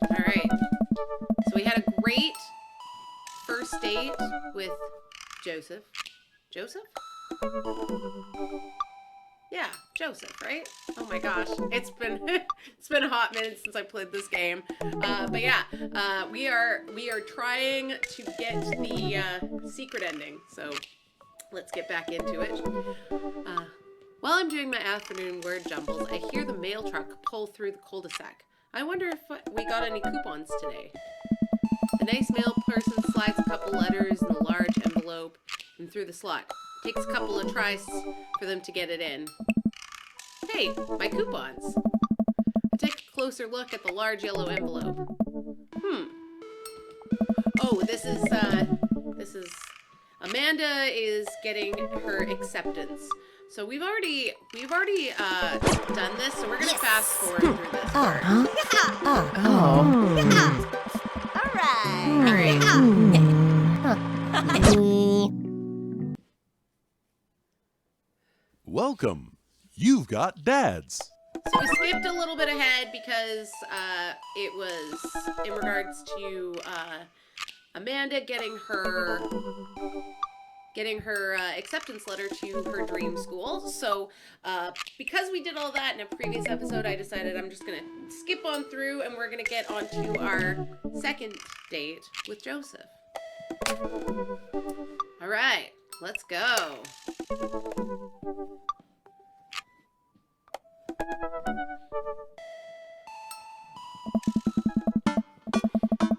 All right. So we had a great first date with Joseph. Joseph? Yeah, Joseph, right? Oh my gosh, it's been it's been a hot minute since I played this game. But yeah, we are trying to get the secret ending. So let's get back into it. While I'm doing my afternoon word jumbles, I hear the mail truck pull through the cul-de-sac. I wonder if we got any coupons today. The nice mail person slides a couple letters in a large envelope and through the slot. Takes a couple of tries for them to get it in. Hey, my coupons. I take a closer look at the large yellow envelope. Oh, this is Amanda is getting her acceptance. So we've already done this, so we're gonna fast forward through this part. All right. Welcome. You've got dads. So we skipped a little bit ahead because it was in regards to Amanda getting her acceptance letter to her dream school. So because we did all that in a previous episode, I decided I'm just going to skip on through and we're going to get on to our second date with Joseph. All right, let's go.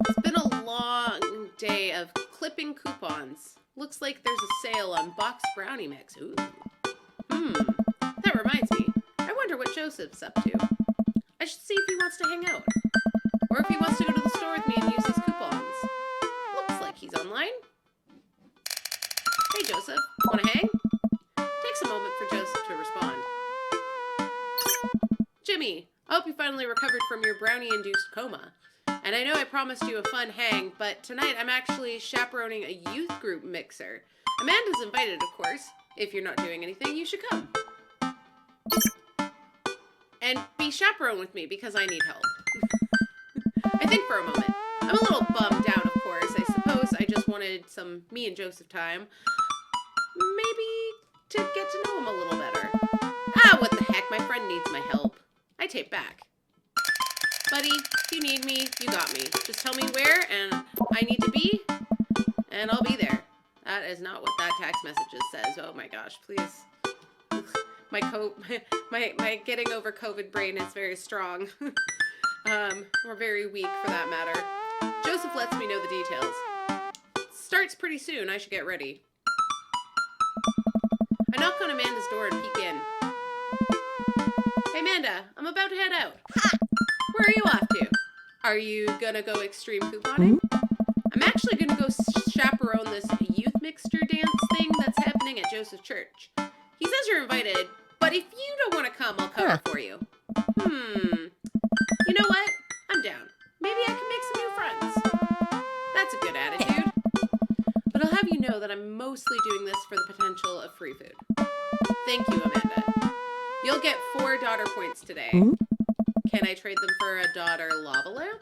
It's been a long day of clipping coupons. Looks like there's a sale on boxed brownie mix. Ooh. That reminds me. I wonder what Joseph's up to. I should see if he wants to hang out. Or if he wants to go to the store with me and use his coupons. Looks like he's online. Hey, Joseph. Wanna hang? Takes a moment for Joseph to respond. Jimmy, I hope you finally recovered from your brownie-induced coma. And I know I promised you a fun hang, but tonight I'm actually chaperoning a youth group mixer. Amanda's invited, of course. If you're not doing anything, you should come. And be chaperone with me because I need help. I think for a moment. I'm a little bummed out, of course. I suppose I just wanted some me and Joseph time. Maybe to get to know him a little better. What the heck, my friend needs my help. I tape back. Buddy, if you need me, you got me. Just tell me where and I need to be, and I'll be there. That is not what that text message says. Oh my gosh, please. My getting over COVID brain is very strong. Or very weak for that matter. Joseph lets me know the details. Starts pretty soon. I should get ready. I knock on Amanda's door and peek in. Hey Amanda, I'm about to head out. Where are you off to? Are you gonna go extreme couponing? I'm actually gonna go chaperone this youth mixture dance thing that's happening at Joseph Church. He says you're invited, but if you don't want to come, I'll cover for you. You know what? I'm down. Maybe I can make some new friends. That's a good attitude. But I'll have you know that I'm mostly doing this for the potential of free food. Thank you, Amanda. You'll get 4 daughter points today. Can I trade them for a daughter lava lamp?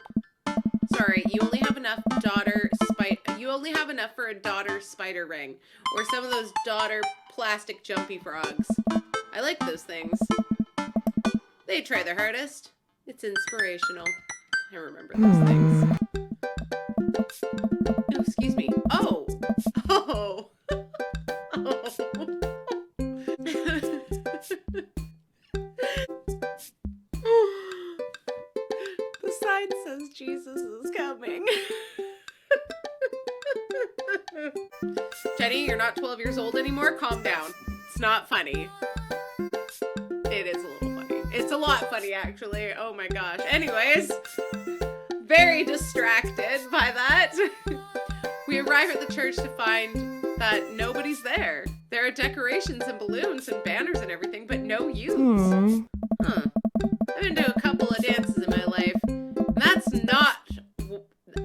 Sorry, you only have enough for a daughter spider ring, or some of those daughter plastic jumpy frogs. I like those things. They try their hardest. It's inspirational. I remember those things. Oh, excuse me. Oh! Oh! The sign says Jesus is coming. Jenny, you're not 12 years old anymore. Calm down. It's not funny. It is a little funny. It's a lot funny, actually. Oh my gosh. Anyways, very distracted by that. We arrive at the church to find that nobody's there. There are decorations and balloons and banners and everything, but no youths. Huh. I've been to a couple of dances in my life. And that's not...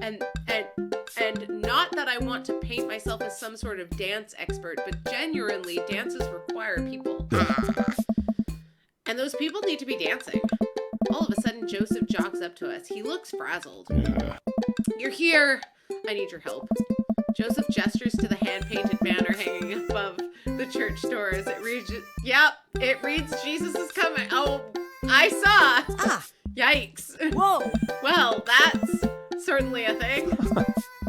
And not that I want to paint myself as some sort of dance expert, but genuinely, dances require people. And those people need to be dancing. All of a sudden, Joseph jogs up up to us. He looks frazzled. Yeah. You're here. I need your help. Joseph gestures to the hand-painted banner hanging above the church door as it reads, it reads, Jesus is coming. Oh, I saw. Ah, Yikes. whoa. Well, that's certainly a thing.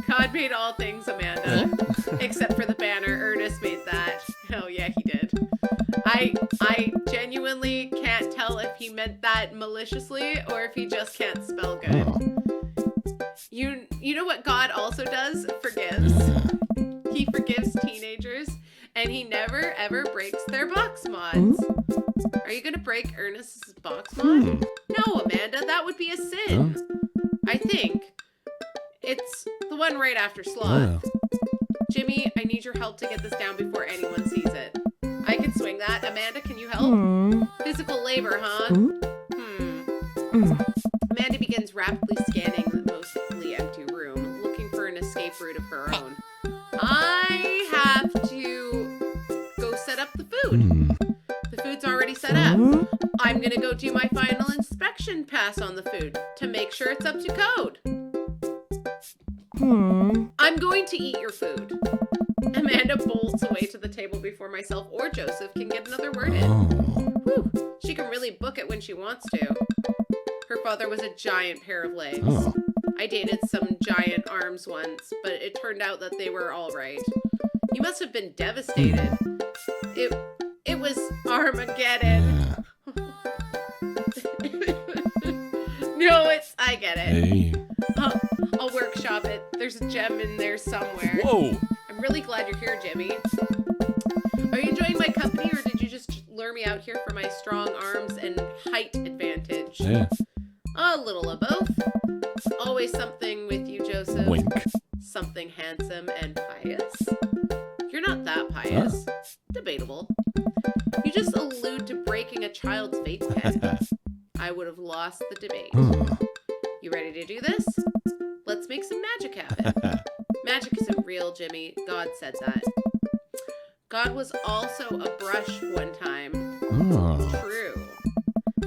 God made all things, Amanda. Except for the banner. Ernest made that. Oh, yeah, he did. I genuinely can't tell if he meant that maliciously or if he just can't spell good. Oh. You know what God also does? Forgives. He forgives teenagers, and he never ever breaks their box mods. Are you gonna break Ernest's box mod? No, Amanda, that would be a sin. I think it's the one right after Sloth. Jimmy, I need your help to get this down before anyone sees it. I can swing that. Amanda, can you help? Physical labor, huh? Amanda begins rapidly scanning the mostly empty room, looking for an escape route of her own. I have to go set up the food. The food's already set up. I'm gonna go do my final inspection pass on the food to make sure it's up to code. I'm going to eat your food. Amanda bolts away to the table before myself or Joseph can get another word in. Whew, she can really book it when she wants to. Her father was a giant pair of legs. I dated some giant arms once, but it turned out that they were all right. You must have been devastated. It was Armageddon. No, I get it. Hey. I'll workshop it. There's a gem in there somewhere. Whoa! I'm really glad you're here, Jimmy. Are you enjoying my company, or did you just lure me out here for my strong arms and height advantage? Yeah. A little of both. Always something with you, Joseph. Wink. Something handsome and pious. You're not that pious. Debatable. You just allude to breaking a child's vape pen. I would have lost the debate. You ready to do this? Let's make some magic happen. Magic isn't real, Jimmy. God said that. God was also a brush one time. True.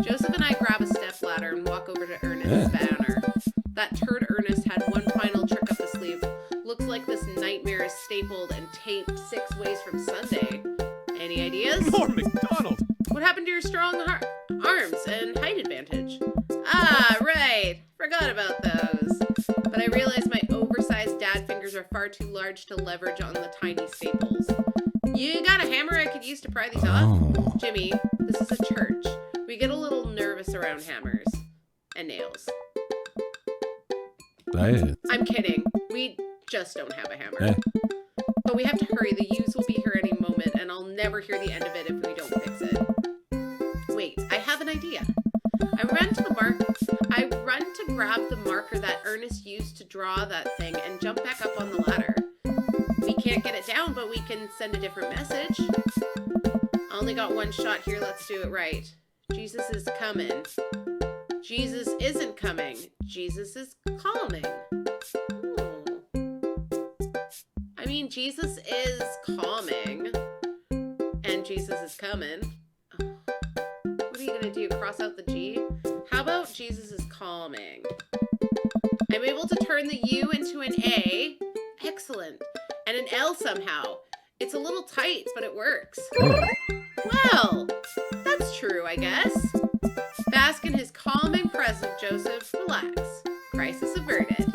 Joseph and I grab a stepladder and walk over to Ernest's banner. That turd Ernest had one final trick up his sleeve. Looks like this nightmare is stapled and taped 6 ways from Sunday. Any ideas? Norm McDonald! What happened to your strong arms and height advantage? Ah, right. Forgot about those. But I realized my oversized dad fingers are far too large to leverage on the tiny staples. You got a hammer I could use to pry these off? Jimmy, this is a church. We get a little nervous around hammers. And nails. I'm kidding. We just don't have a hammer. But we have to hurry. The use will be here any moment, and I'll never hear the end of it if we don't fix it. Wait, I have an idea. I run to grab the marker that Ernest used to draw that thing and jump back up on the ladder. We can't get it down, but we can send a different message. I only got one shot here. Let's do it right. Jesus is coming. Jesus isn't coming. Jesus is calming. I mean, Jesus is calming. And Jesus is coming. What are you going to do? Cross out the G? How about Jesus is calming? I'm able to turn the U into an A. Excellent. And an L somehow. It's a little tight, but it works. Well, that's true, I guess. Bask in his calming presence, Joseph. Relax. Crisis averted.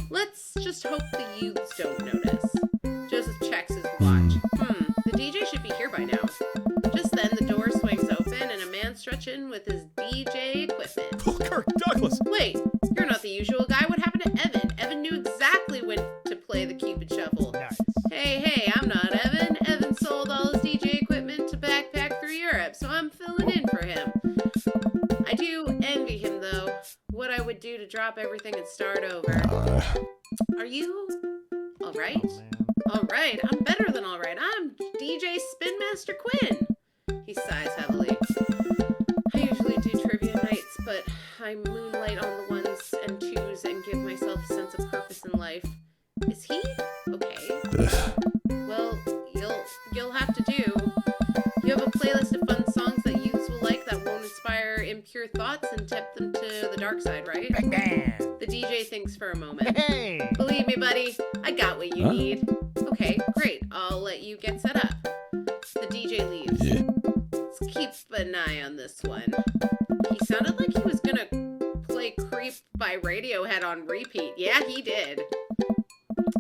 Let's just hope the youths don't notice. Joseph checks his watch. The DJ should be here by now. Just then, the door swings open and a man struts in with his DJ equipment. Kirk Douglas! Wait, you're not the usual guy. What happened to Evan? Evan knew exactly when to play the Cupid Shuffle. Nice. Hey, I'm not Evan. Evan sold all his DJ equipment to backpack through Europe, so I'm filling in for him. I do envy him, though. What I would do to drop everything and start over. Are you all right? All right, I'm better than all right. I'm DJ Spin Master Quinn. He sighs heavily. I usually do trivia nights, but I moonlight on the ones and twos and give myself a sense of purpose in life. Is he okay? Well, you'll have to do. You have a playlist of fun songs that youths will like that won't inspire secure thoughts and tempt them to the dark side, right? Bang, bang. The DJ thinks for a moment. Hey! Believe me, buddy, I got what you Huh? need. Okay, great. I'll let you get set up. The DJ leaves. Yeah. Let's keep an eye on this one. He sounded like he was gonna play Creep by Radiohead on repeat. Yeah, he did.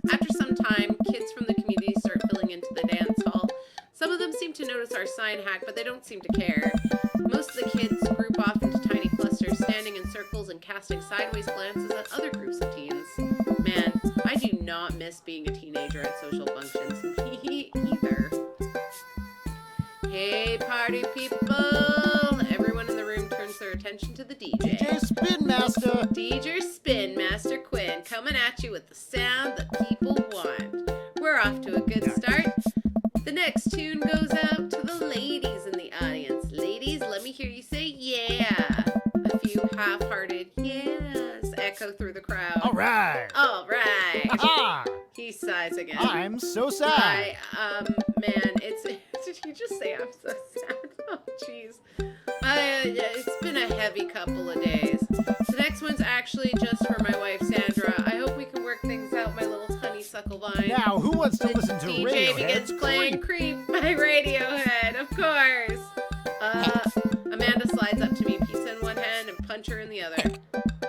After some time, kids from the community start filling into the dance hall. Some of them seem to notice our sign hack, but they don't seem to care. Most of the kids group off into tiny clusters, standing in circles and casting sideways glances at other groups of teens. Man, I do not miss being a teenager at social functions. Me either. Hey, party people! Everyone in the room turns their attention to the DJ. DJ Spin Master! DJ Spin Master Quinn coming at you with the sound that people want. We're off to a good start. The next tune goes out to the ladies in the audience. Ladies, let me hear you say yeah. A few half-hearted yes echo through the crowd. Alright! All right. Ah! He sighs again. I'm so sad! Man, did you just say I'm so sad? Oh, jeez. It's been a heavy couple of days. The next one's actually just for my wife, Sandra. I hope we can work things out, my little honeysuckle vine. Now, who wants to The listen to DJ Radiohead's begins playing Creep? Creep by Radiohead, of course. Amanda slides up to me, pizza in one hand and puncher in the other.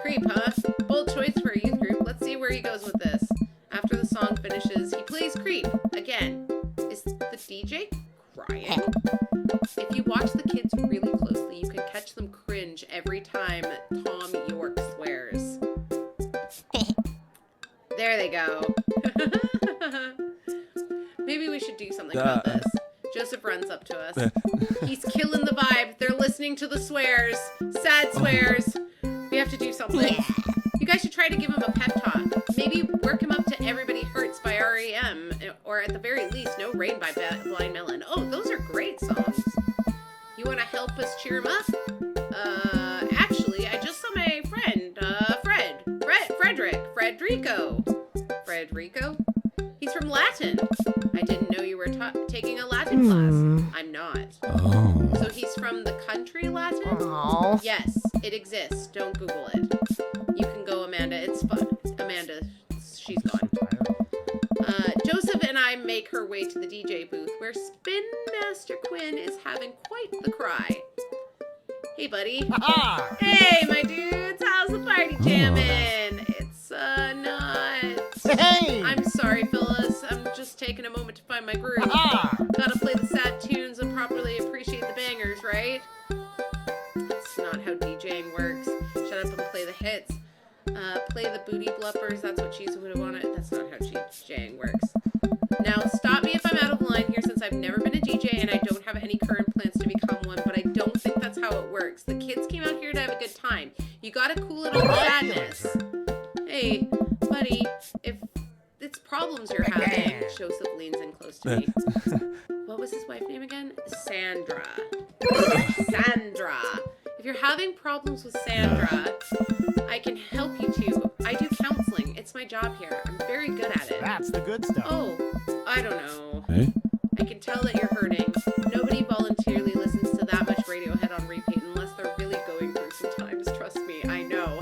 Creep, huh? Bold choice for a youth group. Let's see where he goes with this. After the song finishes, he plays Creep again. Is the DJ crying? If you watch the kids really closely, you can catch them cringe every time Tom York swears. There they go. Maybe we should do something about this. Joseph runs up to us. He's killing the vibe. They're listening to the swears. Sad swears. We have to do something. You guys should try to give him a pep talk. Maybe work him up to Everybody Hurts by R.E.M. Or at the very least, No Rain by Blind Melon. Oh, those are great songs. You want to help us cheer him up? Actually, I just saw my friend, Frederico? He's from Latin. I didn't know you were taking a Latin class. I'm not. Oh. So he's from the country Latin? Oh. Yes, it exists. Don't Google it. You can go, Amanda. It's fun. Amanda, she's gone. Joseph and I make her way to the DJ booth where Spin Master Quinn is having quite the cry. Hey, buddy. Ah! Hey, my dudes. How's the party jamming? It's not. Hey! I'm sorry, Phyllis. I'm just taking a moment to find my groove. Ah! Gotta play the sad tunes and properly appreciate the bangers, right? That's not how DJing works. Shut up and play the hits. Play the booty bluppers. That's what cheese would have wanted. That's not how DJing works. Now, stop me if I'm out of line here since I've never been a DJ and I don't have any current plans to become one, but I don't think that's how it works. The kids came out here to have a good time. You gotta cool it on the sadness. Hey, buddy, if it's problems you're having, Joseph leans in close to me. What was his wife's name again? Sandra. Sandra. If you're having problems with Sandra, I can help you too. I do counseling. It's my job here. I'm very good at it. That's the good stuff. Oh, I don't know. Hey? I can tell that you're hurting. Nobody voluntarily listens to that much Radiohead on repeat unless they're really going through some times. Trust me, I know.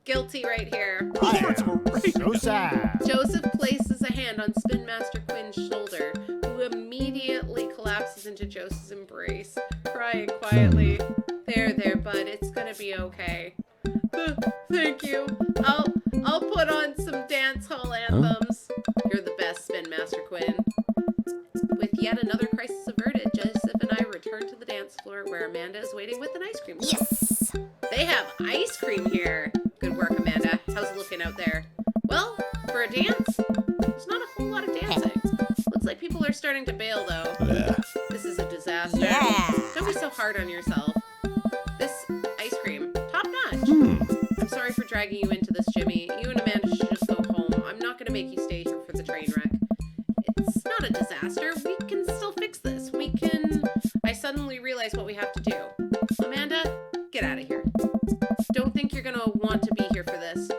Guilty right here. I am so sad. Joseph places a hand on Spin Master Quinn's shoulder, who immediately collapses into Joseph's embrace, crying quietly. There, bud. It's gonna be okay. Thank you. I'll put on some dance hall anthems. You're the best, Spin Master Quinn. With yet another crisis averted, Joseph and I return to the dance floor where Amanda is waiting with an ice cream cone. Yes! They have ice cream here. Good work, Amanda. How's it looking out there? Well, for a dance, there's not a whole lot of dancing. Looks like people are starting to bail, though. Yeah. This is a disaster. Yeah! Don't be so hard on yourself. This ice cream, top notch. I'm sorry for dragging you into this, Jimmy. You and Amanda should just go home. I'm not going to make you stay here for the train wreck. It's not a disaster. We can still fix this. I suddenly realize what we have to do. Amanda, get out of here. Don't think you're going to want to be here for this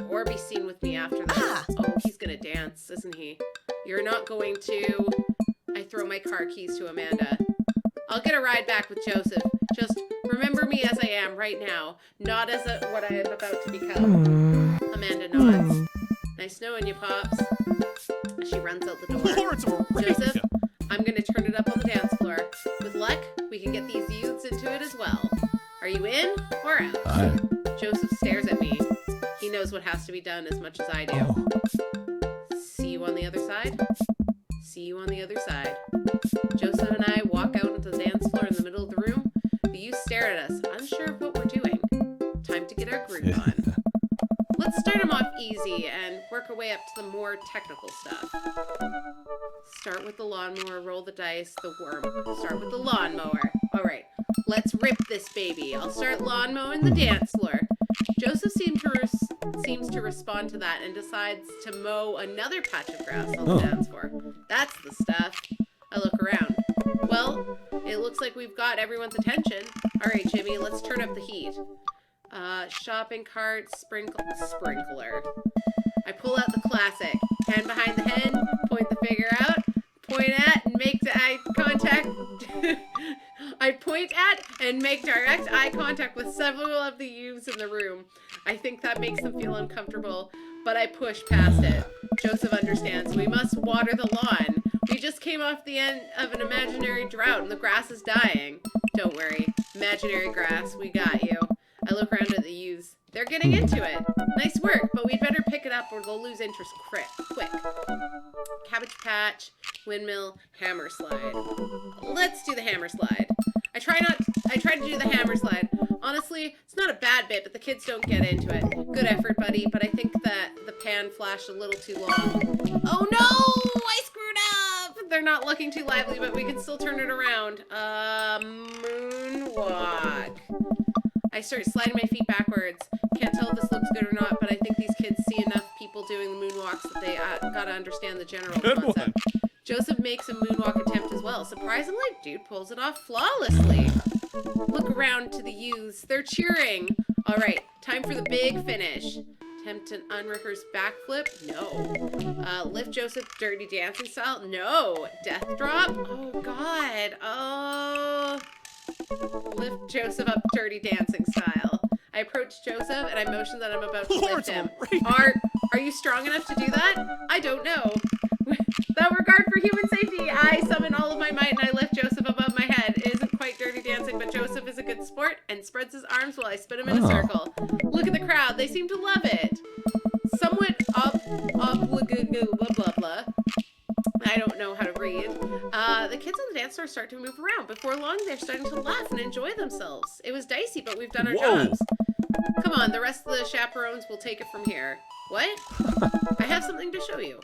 or be seen with me after this. Oh, he's going to dance, isn't he? You're not going to... I throw my car keys to Amanda. I'll get a ride back with Joseph. Just remember me as I am right now, not as what I am about to become. Amanda nods. Nice knowing you, Pops. She runs out the door. Lords of Arabia. Joseph, I'm gonna turn it up on the dance floor. With luck, we can get these youths into it as well. Are you in or out? Aye. Joseph stares at me. He knows what has to be done as much as I do. Oh. See you on the other side? See you on the other side. Joseph and I walk out into the dance floor in the middle of the room. The youth stare at us, unsure of what we're doing. Time to get our groove on. Let's start them off easy and work our way up to the more technical stuff. Start with the lawnmower, roll the dice, the worm. Start with the lawnmower. All right, let's rip this baby. I'll start lawn mowing the dance floor. Joseph seems to respond to that and decides to mow another patch of grass on the dance floor. That's the stuff. I look around. Well, it looks like we've got everyone's attention. All right, Jimmy, let's turn up the heat. Shopping cart, sprinkler. I pull out the classic. Hand behind the head, point the finger out, point at and make eye contact. I point at and make direct eye contact with several of the youths in the room. I think that makes them feel uncomfortable, but I push past it. Joseph understands. We must water the lawn. We just came off the end of an imaginary drought and the grass is dying. Don't worry. Imaginary grass, we got you. I look around at the youths. They're getting into it. Nice work, but we'd better pick it up or they'll lose interest quick. Cabbage patch, windmill, hammer slide. Let's do the hammer slide. I try to do the hammer slide. Honestly, it's not a bad bit, but the kids don't get into it. Good effort, buddy, but I think that the pan flashed a little too long. Oh no! I screwed up! They're not looking too lively, but we can still turn it around. Moonwalk. I start sliding my feet backwards. Can't tell if this looks good or not, but I think these kids see enough people doing the moonwalks that they gotta understand the general Good concept. Joseph makes a moonwalk attempt as well. Surprisingly, dude pulls it off flawlessly. Look around to the youths. They're cheering. All right, time for the big finish. Attempt an unrehearsed backflip? No. Lift Joseph dirty dancing style? No. Death drop? Oh, God. Oh. Lift Joseph up dirty dancing style. I approach Joseph and I motion that I'm about to lift him. Are you strong enough to do that? I don't know. Without regard for human safety, I summon all of my might and I lift Joseph above my head. It isn't quite dirty dancing, but Joseph is a good sport and spreads his arms while I spin him in a circle. Look at the crowd. They seem to love it. Somewhat blah, blah, blah. I don't know how to read. The kids on the dance floor start to move around. Before long, they're starting to laugh and enjoy themselves. It was dicey, but we've done our jobs. Come on, the rest of the chaperones will take it from here. What? I have something to show you.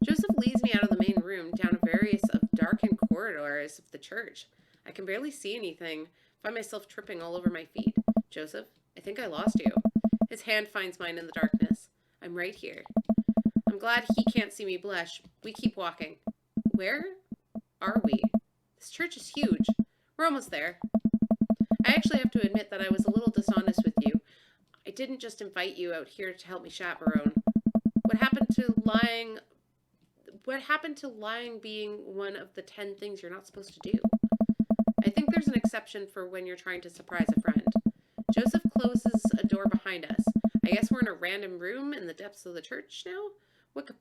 Joseph leads me out of the main room down a various of darkened corridors of the church. I can barely see anything. Find myself tripping all over my feet. Joseph, I think I lost you. His hand finds mine in the darkness. I'm right here. I'm glad he can't see me blush. We keep walking. Where are we? This church is huge. We're almost there. I actually have to admit that I was a little dishonest with you. I didn't just invite you out here to help me chaperone. What happened to lying being one of the 10 things you're not supposed to do? I think there's an exception for when you're trying to surprise a friend. Joseph closes a door behind us. I guess we're in a random room in the depths of the church now? What could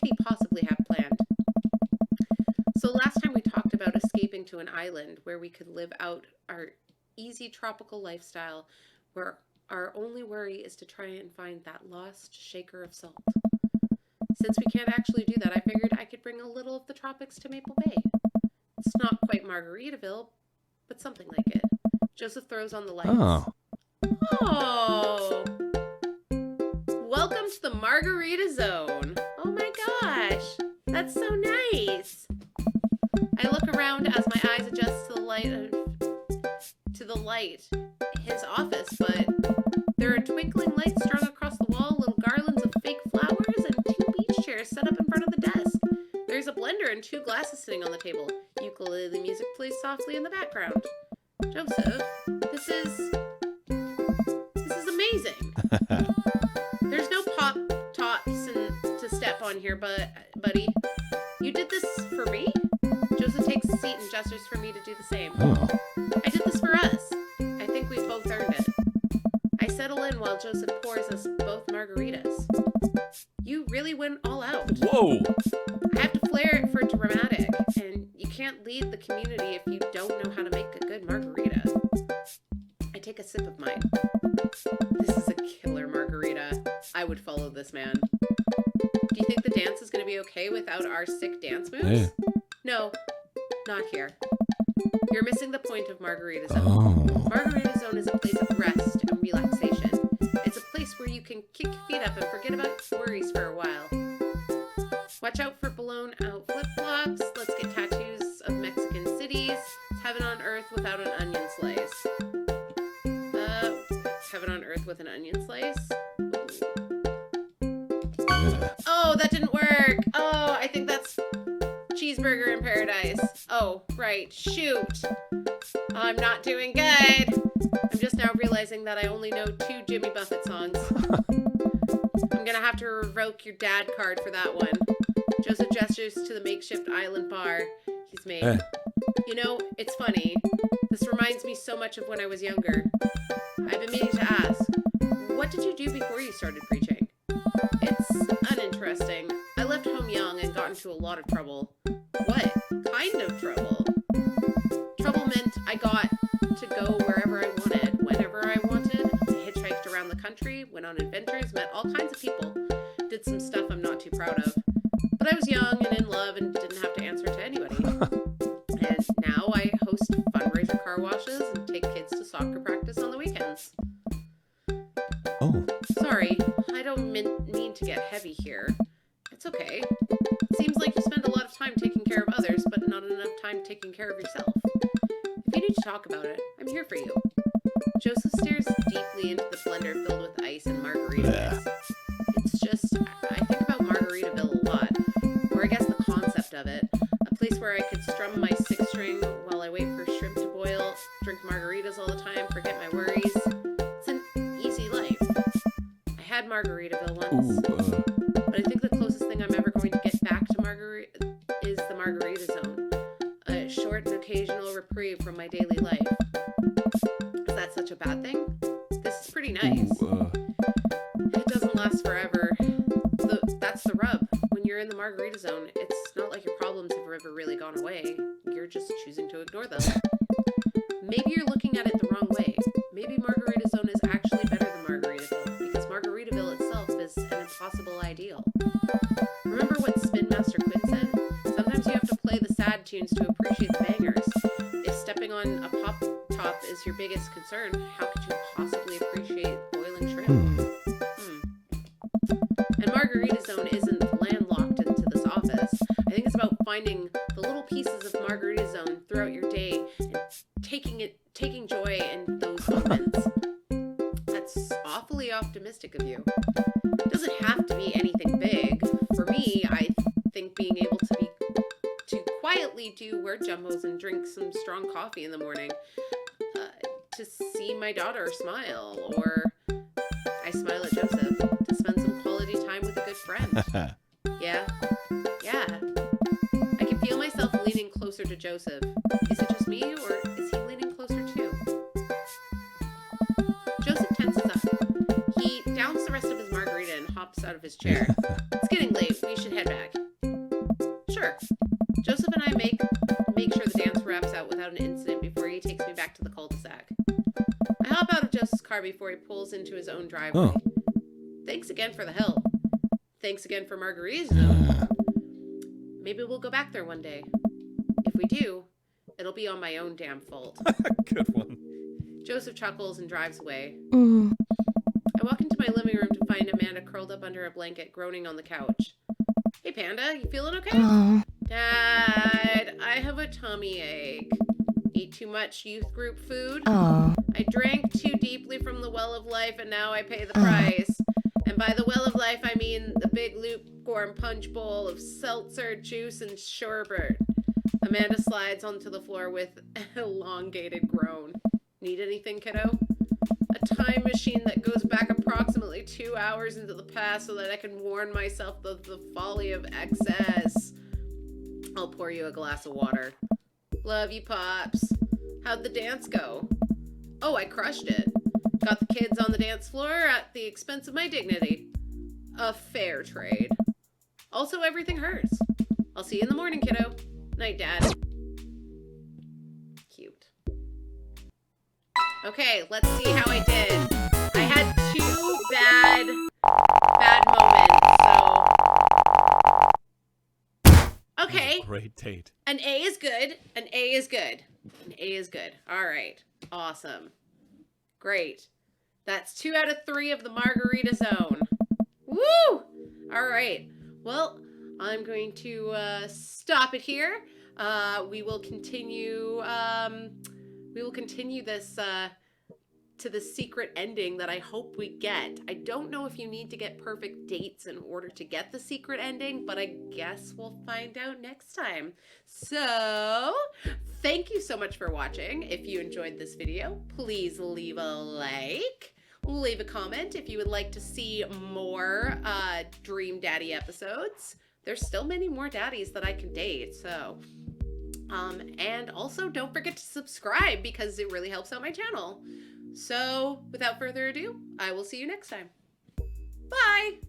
he possibly have planned? So last time we talked about escaping to an island where we could live out our easy tropical lifestyle, where our only worry is to try and find that lost shaker of salt. Since we can't actually do that, I figured I could bring a little of the tropics to Maple Bay. It's not quite Margaritaville, but something like it. Joseph throws on the lights. Oh. Welcome to the Margarita Zone. Oh my gosh, that's so nice. I look around as my eyes adjust to the light, his office, but there are twinkling lights strung across the wall, little garlands of fake flowers, and 2 beach chairs set up in front of the desk. There's a blender and 2 glasses sitting on the table. Ukulele music plays softly in the background. Joseph, this is amazing. There's no pop tops to step on here, buddy. You did this for me? Joseph takes a seat and gestures for me to do the same. Oh. I did this for us. I think we both earned it. I settle in while Joseph pours us both margaritas. You really went all out. Whoa! I have to flair it for dramatic, and you can't lead the community if you don't know how to make a good margarita. I take a sip of mine. This is a killer margarita. I would follow this man. Do you think the dance is going to be okay without our sick dance moves? Hey. No, not here. You're missing the point of Margarita Zone. Oh. Margarita Zone is a place of rest and relaxation. It's a place where you can kick your feet up and forget about worries for a while. Watch out for blown out flip-flops. Let's get tattoos of Mexican cities. It's heaven on earth without an onion slice. Heaven on earth with an onion slice? Yeah. Oh, that didn't work. Oh, I think that's Cheeseburger in Paradise. Oh, right. Shoot. I'm not doing good. I'm just now realizing that I only know 2 Jimmy Buffett songs. I'm gonna have to revoke your dad card for that one. Joseph gestures to the makeshift island bar he's made. Eh. You know, it's funny. This reminds me so much of when I was younger. I've been meaning to ask, what did you do before you started preaching? It's uninteresting. I left home young and got into a lot of trouble. What kind of trouble? Trouble meant I got to go wherever I wanted, whenever I wanted. I hitchhiked around the country, went on adventures, met all kinds of people, did some stuff I'm not too proud of. But I was young and in love and didn't have to answer to anybody. And now I host fundraiser car washes and take kids to soccer practice on the weekends. Oh. Sorry, I don't mean to get heavy here. It's okay. Seems like you spend a lot of time taking care of others, but not enough time taking care of yourself. If you need to talk about it, I'm here for you. Joseph stares deeply into the blender filled with ice and margaritas. It's just, I think about Margaritaville a lot, or I guess the concept of it. A place where I could strum my 6-string while I wait for shrimp to boil, drink margaritas all the time, forget my worries. It's an easy life. I had Margaritaville once, Ooh. but I think the closest thing I'm ever going to get back to is the Margarita Zone. A short and occasional reprieve from my daily life. Is that such a bad thing? This is pretty nice. Ooh, It doesn't last forever. That's the rub. When you're in the Margarita Zone, it's not like your problems have ever really gone away. You're just choosing to ignore them. Maybe you're looking at it the wrong way. Maybe Margarita Zone is actually better than Margaritaville, because Margaritaville itself is an impossible ideal. Remember what Spin Master Quinn said? Sometimes you have to play the sad tunes to appreciate the bangers. If stepping on a pop top is your biggest concern, how could you possibly appreciate boiling shrimp? And Margarita Zone isn't landlocked into this office. I think it's about finding the little pieces of Margarita Zone throughout your day and taking joy in those moments. That's awfully optimistic of you. It doesn't have to be anything big. For me, I think being able to quietly do word jumbos and drink some strong coffee in the morning, to see my daughter smile, or I smile at Joseph, to spend some quality time with a good friend. Yeah. I can feel myself leaning closer to Joseph. Is it just me, or is he leaning closer too? Joseph tenses up. He downs the rest of his margarita and hops out of his chair. It's getting late. We should head back. Sure. Joseph and I make sure the dance wraps out without an incident before he takes me back to the cul-de-sac. I hop out of Joseph's car before he pulls into his own driveway. Oh. Thanks again for the help. Thanks again for Margarita Zone. Maybe we'll go back there one day. If we do, it'll be on my own damn fault. Good one. Joseph chuckles and drives away. Mm. I walk into my living room to find Amanda curled up under a blanket, groaning on the couch. Hey, Panda, you feeling okay? Oh. Dad, I have a tummy ache. Eat too much youth group food? Oh. I drank too deeply from the well of life and now I pay the price. And by the well of life, I mean the big lukewarm punch bowl of seltzer, juice, and sherbet. Amanda slides onto the floor with an elongated groan. Need anything, kiddo? A time machine that goes back approximately 2 hours into the past so that I can warn myself of the folly of excess. I'll pour you a glass of water. Love you, Pops. How'd the dance go? Oh, I crushed it. Got the kids on the dance floor at the expense of my dignity. A fair trade. Also, everything hurts. I'll see you in the morning, kiddo. Night, Dad. Cute. Okay, let's see how I did. I had 2 bad moments, so... Okay. Great date. An A is good. An A is good. An A is good. All right. Awesome. Great. That's 2 out of 3 of the margarita zone. Woo! All right. Well, I'm going to stop it here. We will continue this to the secret ending that I hope we get. I don't know if you need to get perfect dates in order to get the secret ending, but I guess we'll find out next time. So, thank you so much for watching. If you enjoyed this video, please leave a like. Leave a comment if you would like to see more Dream Daddy episodes. There's still many more daddies that I can date, so... and also don't forget to subscribe because it really helps out my channel. So, without further ado, I will see you next time. Bye!